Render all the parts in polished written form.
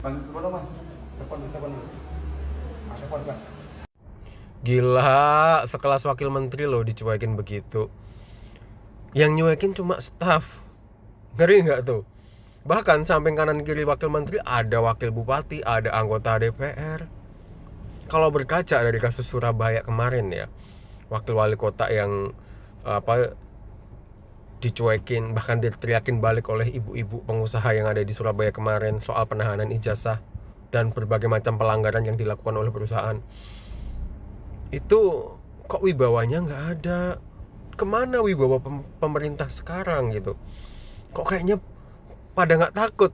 Lanjut dulu mas. Telepon dulu. Telepon mas. Gila, sekelas wakil menteri loh dicuekin begitu. Yang nyuekin cuma staff. Ngeri nggak tuh? Bahkan samping kanan kiri wakil menteri ada wakil bupati, ada anggota DPR. Kalau berkaca dari kasus Surabaya kemarin ya, wakil wali kota yang apa dicuekin, bahkan diteriakin balik oleh ibu-ibu pengusaha yang ada di Surabaya kemarin soal penahanan ijazah dan berbagai macam pelanggaran yang dilakukan oleh perusahaan. Itu kok wibawanya nggak ada. Kemana wibawa pemerintah sekarang gitu? Kok kayaknya pada nggak takut,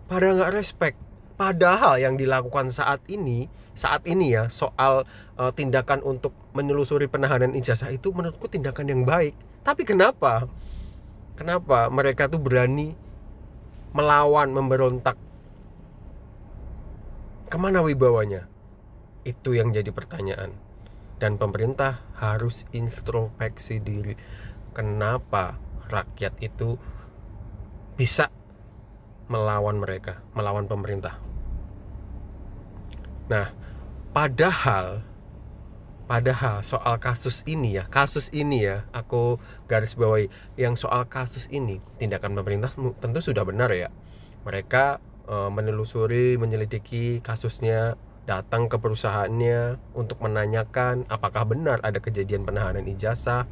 pada nggak respect. Padahal yang dilakukan saat ini ya soal tindakan untuk menelusuri penahanan ijazah itu menurutku tindakan yang baik. Tapi kenapa mereka tuh berani melawan, memberontak? Kemana wibawanya? Itu yang jadi pertanyaan. Dan pemerintah harus introspeksi diri. Kenapa rakyat itu bisa melawan mereka, melawan pemerintah? Nah, padahal soal kasus ini ya, aku garis bawahi, yang soal kasus ini, tindakan pemerintah tentu sudah benar ya. Mereka menelusuri, menyelidiki kasusnya, datang ke perusahaannya untuk menanyakan apakah benar ada kejadian penahanan ijazah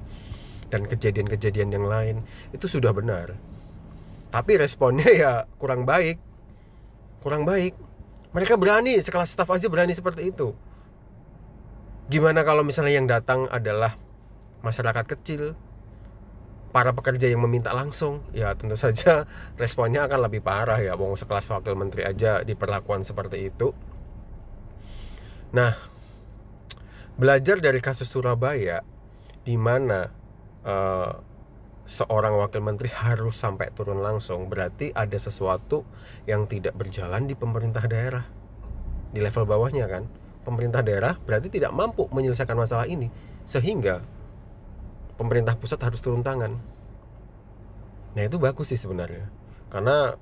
dan kejadian-kejadian yang lain. Itu sudah benar. Tapi responnya ya kurang baik. Mereka berani, sekelas staf aja berani seperti itu. Gimana kalau misalnya yang datang adalah masyarakat kecil, para pekerja yang meminta langsung? Ya tentu saja responnya akan lebih parah ya. Wong sekelas wakil menteri aja diperlakukan seperti itu. Nah, belajar dari kasus Surabaya, di mana seorang wakil menteri harus sampai turun langsung, berarti ada sesuatu yang tidak berjalan di pemerintah daerah, di level bawahnya kan. Pemerintah daerah berarti tidak mampu menyelesaikan masalah ini, sehingga pemerintah pusat harus turun tangan. Nah itu bagus sih sebenarnya, karena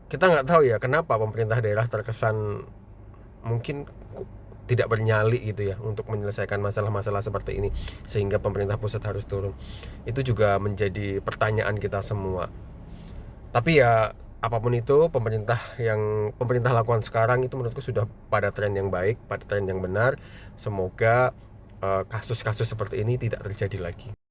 kita nggak tahu ya kenapa pemerintah daerah terkesan mungkin tidak bernyali gitu ya untuk menyelesaikan masalah-masalah seperti ini, sehingga pemerintah pusat harus turun. Itu juga menjadi pertanyaan kita semua. Tapi ya apapun itu, pemerintah lakukan sekarang itu menurutku sudah pada tren yang baik, pada tren yang benar. Semoga kasus-kasus seperti ini tidak terjadi lagi.